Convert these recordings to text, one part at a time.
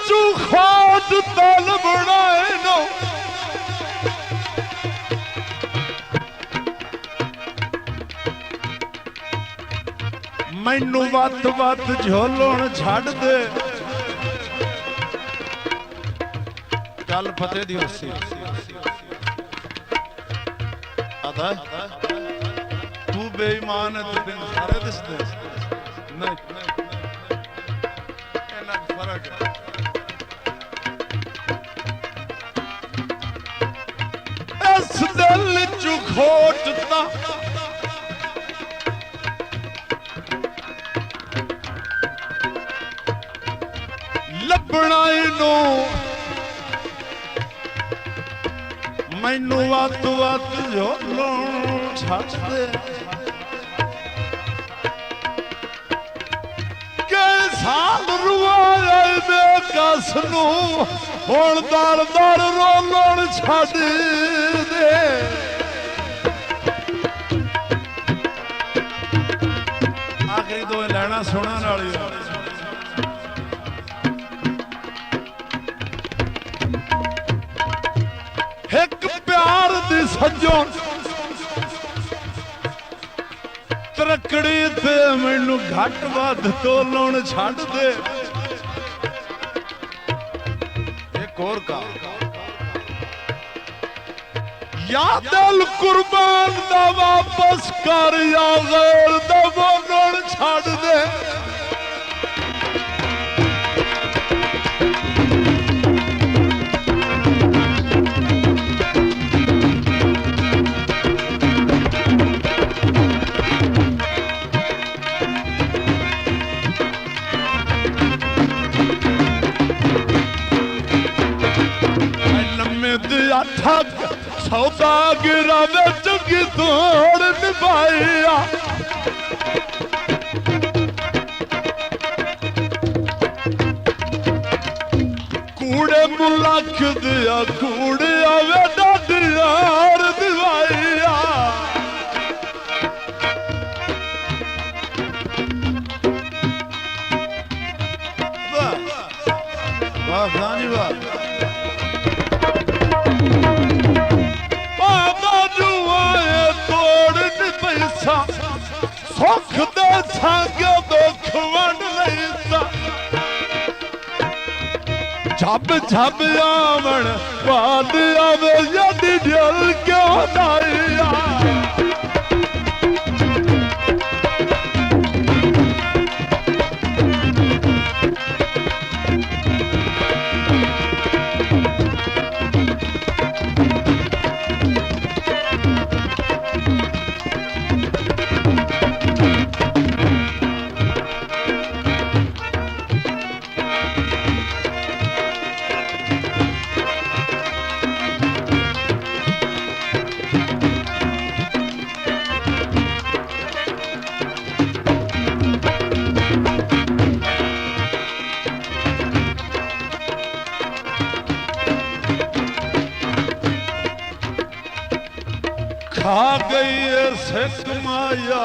चू खाट तल बनाए नो मैनू वत वत झोलण छड़ दे गल फतेह दी होसी आता तू बेईमान है तो दिन सारे दिसदे नहीं इन्ना फर्क है इस दिल चू खोटता लभना इनू मैनू वत वत झोलण छड़ दे के साल रुआए दे कस नू हुण दर दर रोलण छड़ दे आखिरी दो लैना सुनने वाली एक प्यार दी सजो तरकड़ी ते मैनू घट वध तोलण छड़ दे एक और का या दिल कुर्बान दा वापस कर या गैर दा बोलण छड़ दे ठग सौदागिरा में चुकी तोड़ निभाया कूड़े मुलख दिया कूड़े आवे डाडियार दिवाइया वाह खानी वाह सुख दे संग दुख वंड लैता झब झब आवन बाद आवे यदि दिल क्यों नाइया खा गई है सिख माया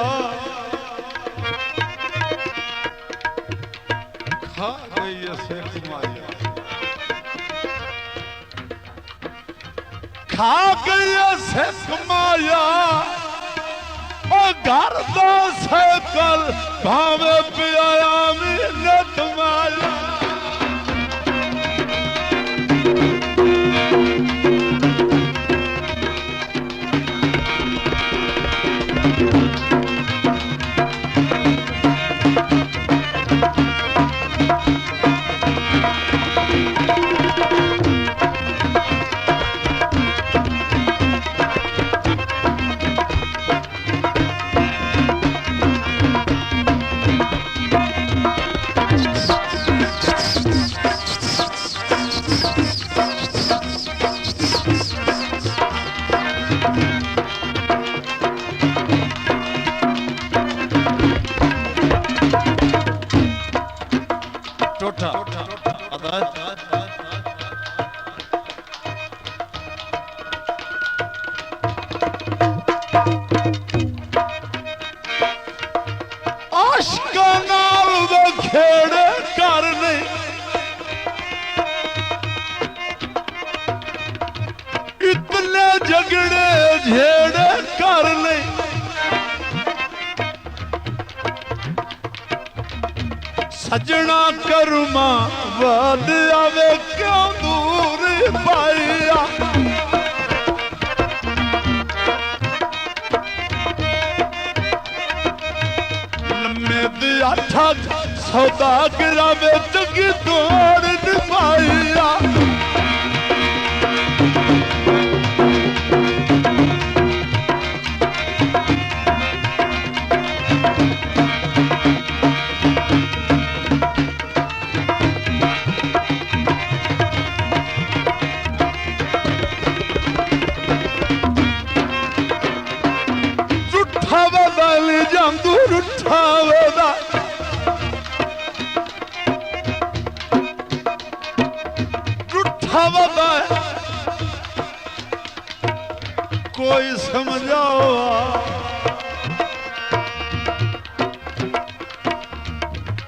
खा गई है सिख माया खा गई है सिख माया और घर दा सैकल भावे पिया मिन्नत माया झगड़े झेड़े कर ले सजना करमा वाद आवे क्यों दूर पाया लम्मे दिया ठग सौदागरा में चंगी तोड़ पाया कोई समझाओ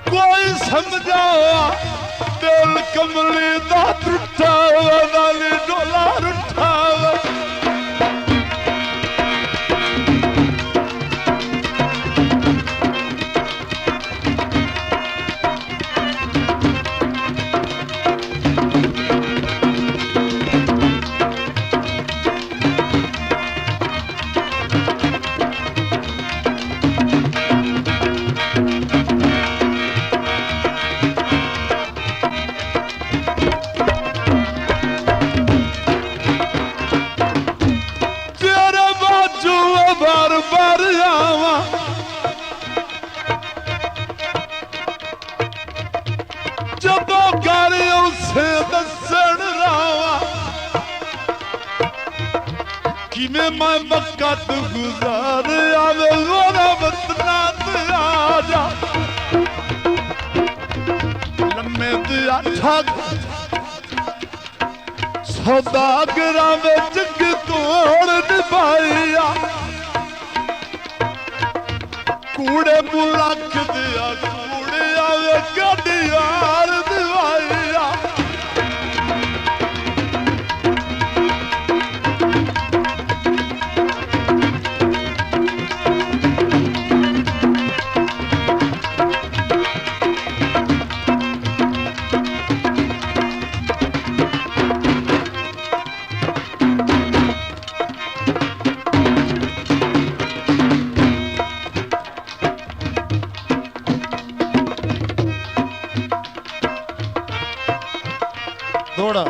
कोई समझाओ दिल कमली दा टुटा वाली डोला रुठा मैं मक्कत गुजार आवे गोरा वतना आजा लम्मे दिया ठग सौदागरा में जग तोड़ निभाया कूड़े मुलक दिया कूड़े आवे गडियार दिवाया दौड़ा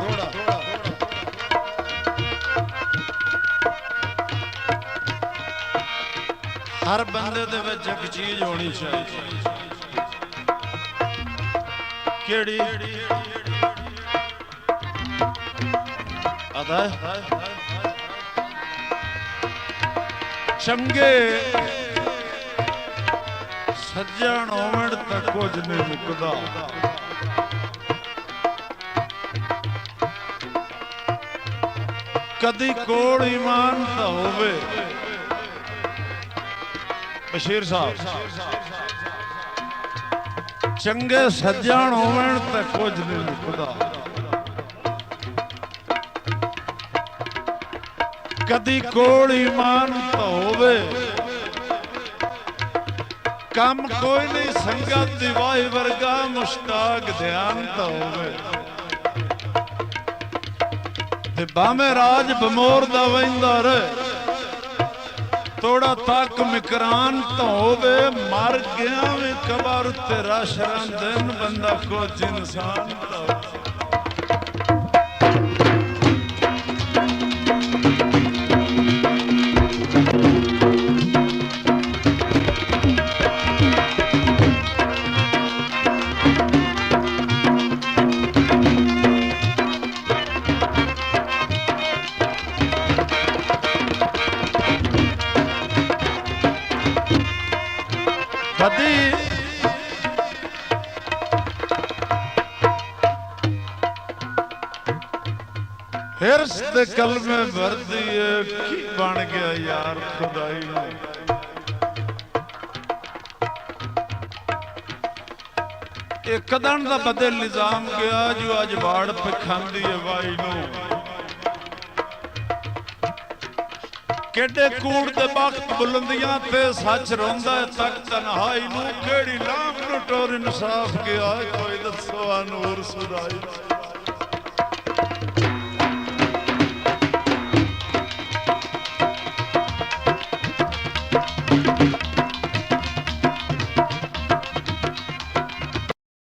हर बंदे दे विच एक चीज होनी चाहिए केड़ी अदा चंगे सज्जन होवण तां कुछ नहीं मुकदा कदी कोल ईमान ता होवे बशीर साहब चंगे सज्जन होवण ते कुछ नहीं मुकदा कदी कोल ईमान ता होवे कम कोई नहीं संगत दिवाई वर्गा मुश्ताक ध्यान ता होवे बामे राज बमोर दा वहिंदा रहे थोड़ा तक मिकरान तो होवे मर गया वे कबर तेरा शरण दिन बंदा कुछ इंसान तो हिरस दे कलमे भर दिए की बन गया यार खुदाई एक कदन दा बदल निजाम गया जो अज वाड़ पे खांदी है वाई नो ਕਿਹੜੇ ਕੂੜ ਦੇ ਵਕਤ ਬੁਲੰਦੀਆਂ ਤੇ ਸੱਚ ਰੋਂਦਾ ਤੱਕ ਤਨਹਾਈ ਨੂੰ, ਕਿਹੜੀ ਲਾਮ ਨੂੰ ਟੋਰ ਇਨਸਾਫ ਗਿਆ, ਕੋਈ ਦੱਸੋ ਆ ਨੂਰ ਸੁਰਾਈ।